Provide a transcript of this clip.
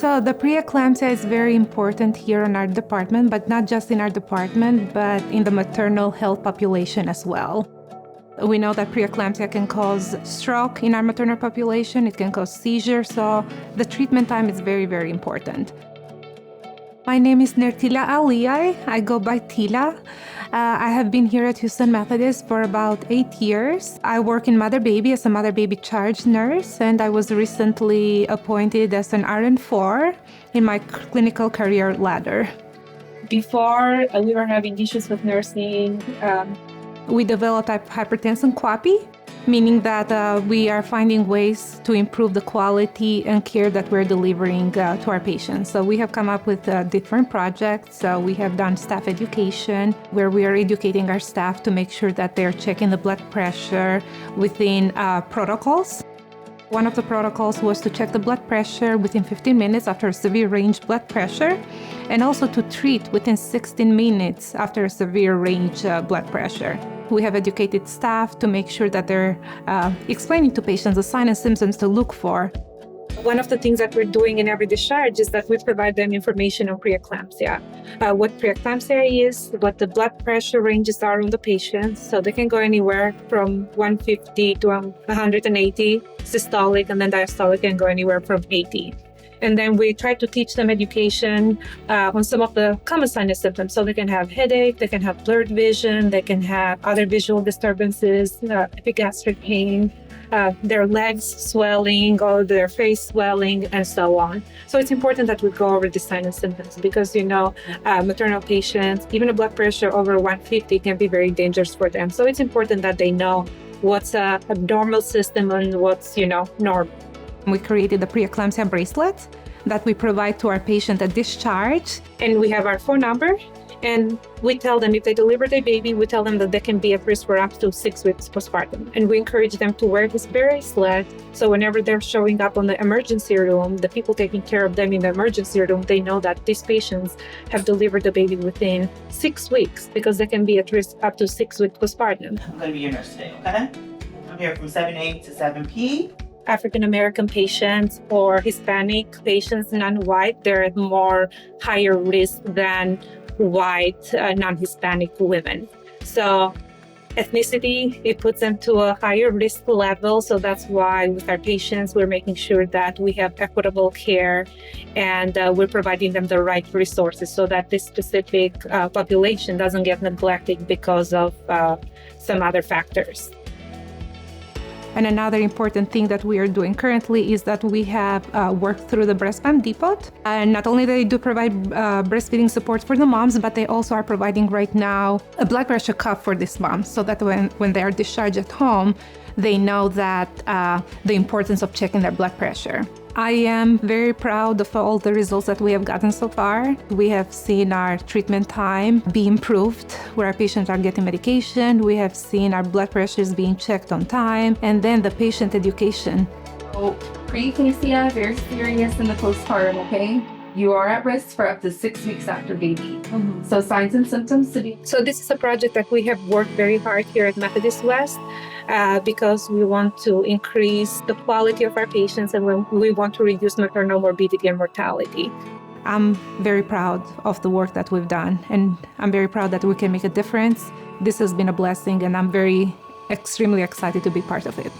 So the preeclampsia is very important here in our department, but not just in our department, but in the maternal health population as well. We know that preeclampsia can cause stroke in our maternal population. It can cause seizures, so the treatment time is very, very important. My name is Nertila Aliyai. I go by Tila. I have been here at Houston Methodist for about 8 years. I work in mother-baby as a mother-baby charge nurse, and I was recently appointed as an RN4 in my clinical career ladder. Before, we were having issues with nursing. We developed hypertension QAPI, meaning that we are finding ways to improve the quality and care that we're delivering to our patients. So we have come up with different projects. So we have done staff education, where we are educating our staff to make sure that they're checking the blood pressure within protocols. One of the protocols was to check the blood pressure within 15 minutes after a severe range blood pressure, and also to treat within 16 minutes after a severe range blood pressure. We have educated staff to make sure that they're explaining to patients the signs and symptoms to look for. One of the things that we're doing in every discharge is that we provide them information on preeclampsia, what preeclampsia is, what the blood pressure ranges are on the patient. So they can go anywhere from 150 to 180 systolic, and then diastolic can go anywhere from 80. And then we try to teach them education on some of the common signs and symptoms. So they can have headache, they can have blurred vision, they can have other visual disturbances, epigastric pain, their legs swelling or their face swelling, and so on. So it's important that we go over the signs and symptoms because, maternal patients, even a blood pressure over 150 can be very dangerous for them. So it's important that they know what's a normal system and what's, normal. We created the preeclampsia bracelet that we provide to our patient at discharge. And we have our phone number, and we tell them if they deliver their baby, we tell them that they can be at risk for up to 6 weeks postpartum. And we encourage them to wear this bracelet, so whenever they're showing up on the emergency room, the people taking care of them in the emergency room, they know that these patients have delivered the baby within 6 weeks, because they can be at risk up to 6 weeks postpartum. I'm going to be your nurse today, okay? I'm here from 7 a.m. to 7 p.m. African-American patients or Hispanic patients, non-white, they're at more higher risk than white, non-Hispanic women. So ethnicity, it puts them to a higher risk level. So that's why with our patients, we're making sure that we have equitable care and we're providing them the right resources so that this specific population doesn't get neglected because of some other factors. And another important thing that we are doing currently is that we have worked through the breast pump depot. And not only they do provide breastfeeding support for the moms, but they also are providing right now a blood pressure cuff for these moms, so that when they are discharged at home, they know that the importance of checking their blood pressure. I am very proud of all the results that we have gotten so far. We have seen our treatment time be improved, where our patients are getting medication. We have seen our blood pressures being checked on time, and then the patient education. So, preeclampsia, very serious in the postpartum, okay? You are at risk for up to 6 weeks after baby. Mm-hmm. So signs and symptoms to be. So this is a project that we have worked very hard here at Methodist West because we want to increase the quality of our patients and we want to reduce maternal morbidity and mortality. I'm very proud of the work that we've done, and I'm very proud that we can make a difference. This has been a blessing, and I'm extremely excited to be part of it.